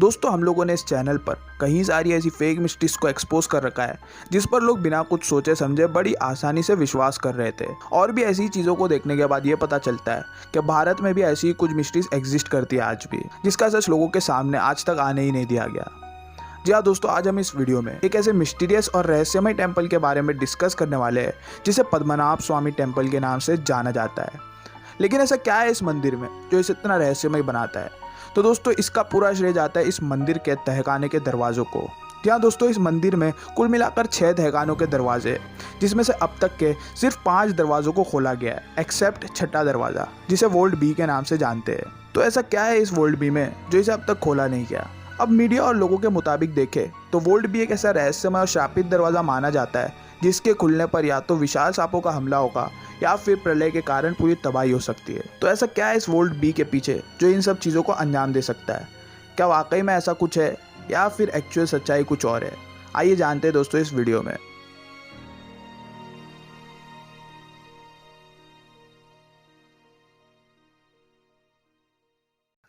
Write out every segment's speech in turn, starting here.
दोस्तों हम लोगों ने इस चैनल पर कई सारी ऐसी फेक मिस्ट्रीज को एक्सपोज कर रखा है जिस पर लोग बिना कुछ सोचे समझे बड़ी आसानी से विश्वास कर रहे थे। और भी ऐसी चीज़ों को देखने के बाद ये पता चलता है कि भारत में भी ऐसी कुछ मिस्ट्रीज एग्जिस्ट करती है आज भी, जिसका सच लोगों के सामने आज तक आने ही नहीं दिया गया। जी हाँ दोस्तों, आज हम इस वीडियो में एक ऐसे मिस्टीरियस और रहस्यमय टेम्पल के बारे में डिस्कस करने वाले हैं जिसे पद्मनाभ स्वामी टेम्पल के नाम से जाना जाता है। लेकिन ऐसा क्या है इस मंदिर में जो इसे इतना रहस्यमय बनाता है? तो दोस्तों इसका पूरा श्रेय जाता है इस मंदिर के तहखाने के दरवाज़ों को। जी हाँ दोस्तों, इस मंदिर में कुल मिलाकर 6 तहखानों के दरवाजे, जिसमें से अब तक के सिर्फ 5 दरवाज़ों को खोला गया है, एक्सेप्ट छठा दरवाज़ा जिसे वोल्ट बी के नाम से जानते हैं। तो ऐसा क्या है इस वोल्ट बी में जो इसे अब तक खोला नहीं गया? अब मीडिया और लोगों के मुताबिक देखें तो वोल्ट बी एक ऐसा रहस्यमय और शापित दरवाज़ा माना जाता है जिसके खुलने पर या तो विशाल सांपों का हमला होगा या फिर प्रलय के कारण पूरी तबाही हो सकती है। तो ऐसा क्या है इस वोल्ट बी के पीछे जो इन सब चीज़ों को अंजाम दे सकता है? क्या वाकई में ऐसा कुछ है या फिर एक्चुअल सच्चाई कुछ और है? आइए जानते हैं दोस्तों इस वीडियो में।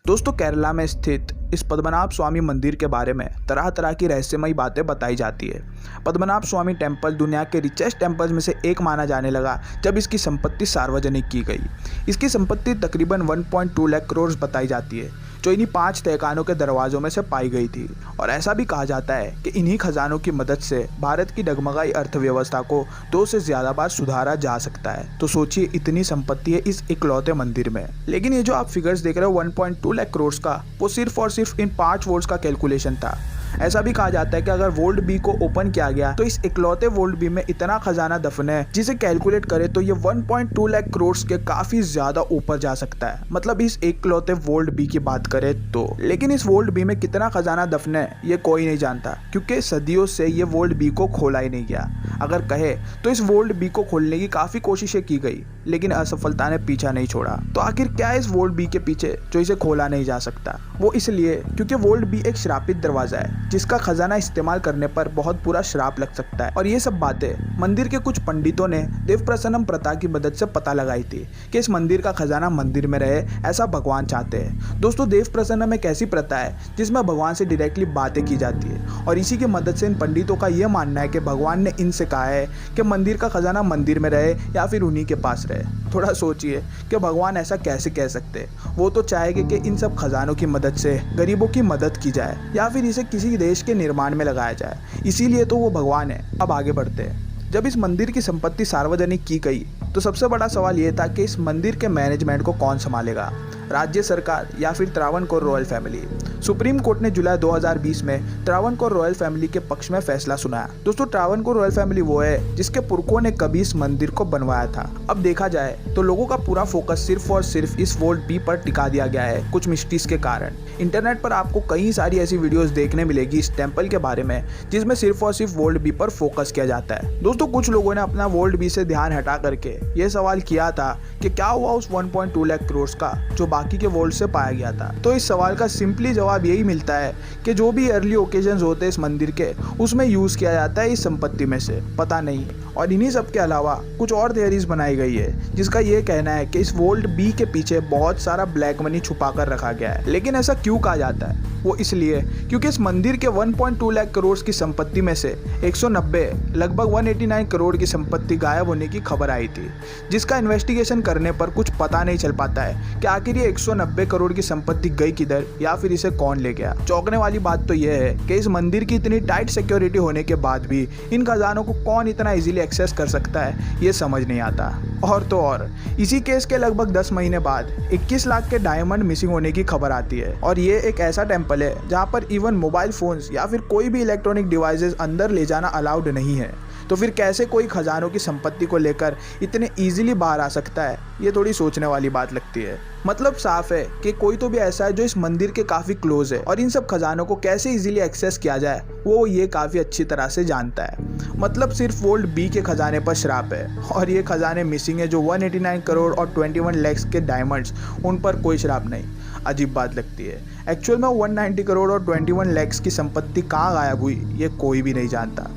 दोस्तों केरला में स्थित इस पद्मनाभ स्वामी मंदिर के बारे में तरह तरह की रहस्यमयी बातें बताई जाती है। पद्मनाभ स्वामी टेम्पल दुनिया के रिचेस्ट टेम्पल्स में से एक माना जाने लगा जब इसकी संपत्ति सार्वजनिक की गई। इसकी संपत्ति तकरीबन 1.2 लाख करोड़ बताई जाती है जो इन्हीं 5 तहखानों के दरवाजों में से पाई गई थी। और ऐसा भी कहा जाता है कि इन्हीं खजानों की मदद से भारत की डगमगाई अर्थव्यवस्था को 2 से ज़्यादा बार सुधारा जा सकता है। तो सोचिए इतनी संपत्ति है इस इकलौते मंदिर में। लेकिन ये जो आप फिगर्स देख रहे हो 1.2 लाख करोड़ का, वो सिर्फ और सिर्फ इन 5 वोल्ट्स का कैलकुलेशन था। ऐसा भी कहा जाता है कि अगर वोल्ट बी को ओपन किया गया तो इस इकलौते वोल्ट बी में इतना खजाना दफन है जिसे कैलकुलेट करे तो ये 1.2 लाख करोड़ के काफी ज्यादा ऊपर जा सकता है। मतलब इस इकलौते वोल्ट बी की बात करें तो। लेकिन इस वोल्ट बी में कितना खजाना दफन है ये कोई नहीं जानता, क्योंकि सदियों से ये वोल्ट बी को खोला ही नहीं गया। अगर कहे तो इस वोल्ट बी को खोलने की काफी कोशिशें की गई लेकिन असफलता ने पीछा नहीं छोड़ा। तो आखिर क्या है इस वोल्ट बी के पीछे जो इसे खोला नहीं जा सकता? वो इसलिए क्योंकि वोल्ट बी एक श्रापित दरवाजा है जिसका खजाना इस्तेमाल करने पर बहुत बुरा श्राप लग सकता है। और ये सब बातें मंदिर के कुछ पंडितों ने देव प्रसन्नम प्रथा की मदद से पता लगाई थी कि इस मंदिर का खजाना मंदिर में रहे, ऐसा भगवान चाहते हैं। दोस्तों देव प्रसन्नम एक ऐसी प्रथा है जिसमें भगवान से डायरेक्टली बातें की जाती है और इसी की मदद से इन पंडितों का यह मानना है कि भगवान ने इनसे कहा है कि मंदिर का खजाना मंदिर में रहे या फिर उन्हीं के पास रहे। थोड़ा सोचिए कि भगवान ऐसा कैसे कह सकते? वो तो चाहेंगे कि इन सब खजानों की मदद से गरीबों की मदद की जाए या फिर इसे किसी देश के निर्माण में लगाया जाए, इसीलिए तो वो भगवान है। अब आगे बढ़ते हैं। जब इस मंदिर की संपत्ति सार्वजनिक की गई तो सबसे बड़ा सवाल ये था कि इस मंदिर के मैनेजमेंट को कौन संभालेगा, राज्य सरकार या फिर Travancore royal family? Supreme court ने जुलाई 2020 में त्रावणकोर रॉयल फैमिली के पक्ष में फैसला सुनाया। दोस्तों त्रावणकोर रॉयल फैमिली वो है जिसके पुरखों ने कभी इस मंदिर को बनवाया था। अब देखा जाए तो लोगों का पूरा फोकस सिर्फ और सिर्फ इस वोल्ट बी पर टिका दिया गया है कुछ मिस्ट्रीज के कारण। इंटरनेट पर आपको कई सारी ऐसी वीडियोस देखने मिलेगी इस टेम्पल के बारे में जिसमें सिर्फ और सिर्फ वोल्ट बी पर फोकस किया जाता है। दोस्तों कुछ लोगों ने अपना वोल्ट बी से ध्यान हटा करके ये सवाल किया था कि क्या हुआ उस 1.2 लाख करोड़ का जो बाकी के वोल्ट से पाया गया था। तो इस सवाल का सिंपली जवाब यही मिलता है कि जो भी अर्ली ओकेजन्स होते हैं इस मंदिर के, उसमें यूज किया जाता है इस संपत्ति में से, पता नहीं। और इन्हीं सब के अलावा कुछ और थियरीज बनाई गई है जिसका ये कहना है कि इस वोल्ट बी के पीछे बहुत सारा ब्लैक मनी छुपा कर रखा गया है। लेकिन ऐसा क्यों कहा जाता है? वो इसलिए क्योंकि इस मंदिर के 1.2 लाख करोड़ की संपत्ति में से 190 लगभग 189 करोड़ की संपत्ति गायब होने की खबर आई थी, जिसका इन्वेस्टिगेशन करने पर कुछ पता नहीं चल पाता है कि आखिर ये 190 करोड़ की संपत्ति गई किधर या फिर इसे कौन ले गया। चौंकने वाली बात तो यह है कि इस मंदिर की इतनी टाइट सिक्योरिटी होने के बाद भी इन खजानों को कौन इतना इजीली एक्सेस कर सकता है ये समझ नहीं आता। और तो और इसी केस के लगभग 10 महीने बाद 21 लाख के डायमंड मिसिंग होने की खबर आती है। और ये एक ऐसा टेम्पल है जहाँ पर इवन मोबाइल फोन्स या फिर कोई भी इलेक्ट्रॉनिक डिवाइसेस अंदर ले जाना अलाउड नहीं है। तो फिर कैसे कोई खजानों की संपत्ति को लेकर इतने इजीली बाहर आ सकता है? ये थोड़ी सोचने वाली बात लगती है। मतलब साफ है कि कोई तो भी ऐसा है जो इस मंदिर के काफी क्लोज है और इन सब खजानों को कैसे इजीली एक्सेस किया जाए वो ये काफी अच्छी तरह से जानता है। मतलब सिर्फ वोल्ट बी के खजाने पर श्राप है और ये खजाने मिसिंग है जो 189 करोड़ और 21 लाख के डायमंड्स, उन पर कोई श्राप नहीं। अजीब बात लगती है। एक्चुअल में 190 करोड़ और 21 लाख की संपत्ति कहाँ गायब हुई ये कोई भी नहीं जानता।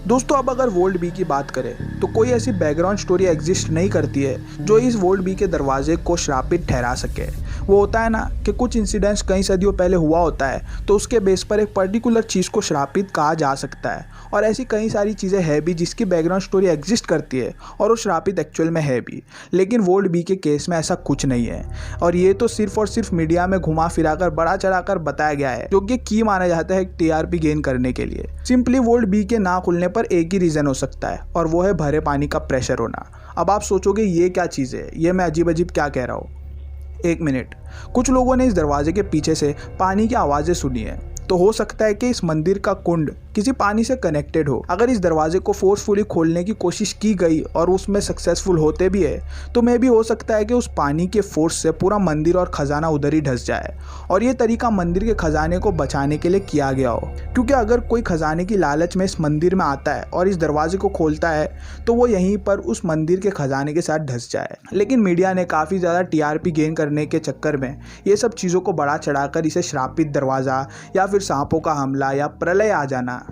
दोस्तों अब अगर वोल्ट बी की बात करें तो कोई ऐसी बैकग्राउंड स्टोरी एग्जिस्ट नहीं करती है जो इस वोल्ट बी के दरवाजे को श्रापित ठहरा सके। वो होता है ना कि कुछ इंसिडेंट्स कई सदियों पहले हुआ होता है तो उसके बेस पर एक पर्टिकुलर चीज़ को श्रापित कहा जा सकता है, और ऐसी कई सारी चीज़ें हैं भी जिसकी बैकग्राउंड स्टोरी एग्जिस्ट करती है और वो श्रापित एक्चुअल में है भी। लेकिन वोल्ट बी के केस में ऐसा कुछ नहीं है, और ये तो सिर्फ और सिर्फ मीडिया में घुमा फिराकर बड़ा चढ़ाकर बताया गया है, जो कि की माना जाता है टीआरपी गेन करने के लिए। सिंपली वोल्ट बी के ना खुलने पर एक ही रीज़न हो सकता है, और वो है भरे पानी का प्रेशर होना। अब आप सोचोगे ये क्या चीज़ है, ये मैं अजीब अजीब क्या कह रहा हूँ। एक मिनट, कुछ लोगों ने इस दरवाजे के पीछे से पानी की आवाज़ें सुनी है, तो हो सकता है कि इस मंदिर का कुंड किसी पानी से कनेक्टेड हो। अगर इस दरवाजे को फोर्सफुली खोलने की कोशिश की गई और उसमें सक्सेसफुल होते भी है तो मे भी हो सकता है कि उस पानी के फोर्स से पूरा मंदिर और खजाना उधर ही धंस जाए, और ये तरीका मंदिर के खजाने को बचाने के लिए किया गया हो। क्योंकि अगर कोई खजाने की लालच में इस मंदिर में आता है और इस दरवाजे को खोलता है तो वो यहीं पर उस मंदिर के खजाने के साथ धंस जाए। लेकिन मीडिया ने काफ़ी ज़्यादा टीआरपी गेन करने के चक्कर में ये सब चीज़ों को बढ़ा चढ़ाकर इसे श्रापित दरवाज़ा या फिर सांपों का हमला या प्रलय आ जाना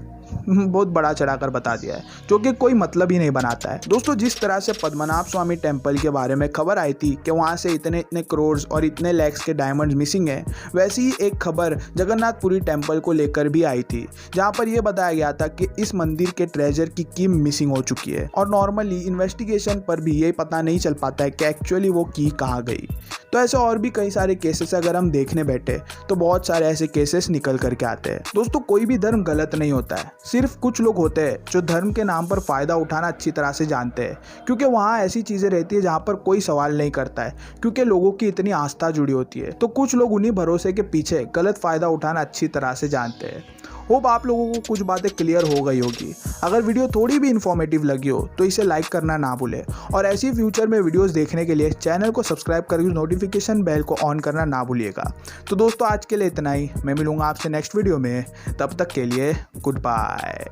बहुत बड़ा चढ़ाकर बता दिया है, जो कि कोई मतलब ही नहीं बनाता है। दोस्तों, जिस तरह से पद्मनाभ स्वामी टेम्पल के बारे में खबर आई थी कि वहाँ से इतने इतने करोड़ और इतने लैक्स के डायमंड्स मिसिंग हैं, वैसी ही एक खबर जगन्नाथपुरी टेम्पल को लेकर भी आई थी, जहाँ पर यह बताया गया था कि इस मंदिर के ट्रेजर की की मिसिंग हो चुकी है, और नॉर्मली इन्वेस्टिगेशन पर भी ये पता नहीं चल पाता है कि एक्चुअली वो की कहाँ गई। तो ऐसे और भी कई सारे केसेस अगर हम देखने बैठे तो बहुत सारे ऐसे केसेस निकल करके आते हैं। दोस्तों, कोई भी धर्म गलत नहीं होता है, सिर्फ कुछ लोग होते हैं जो धर्म के नाम पर फ़ायदा उठाना अच्छी तरह से जानते हैं, क्योंकि वहाँ ऐसी चीज़ें रहती है जहाँ पर कोई सवाल नहीं करता है, क्योंकि लोगों की इतनी आस्था जुड़ी होती है। तो कुछ लोग उन्हीं भरोसे के पीछे गलत फ़ायदा उठाना अच्छी तरह से जानते हैं। होप आप लोगों को कुछ बातें क्लियर हो गई होगी। अगर वीडियो थोड़ी भी इन्फॉर्मेटिव लगी हो तो इसे लाइक करना ना भूलें, और ऐसी फ्यूचर में वीडियोस देखने के लिए चैनल को सब्सक्राइब करके नोटिफिकेशन बेल को ऑन करना ना भूलिएगा। तो दोस्तों, आज के लिए इतना ही। मैं मिलूंगा आपसे नेक्स्ट वीडियो में, तब तक के लिए गुड बाय।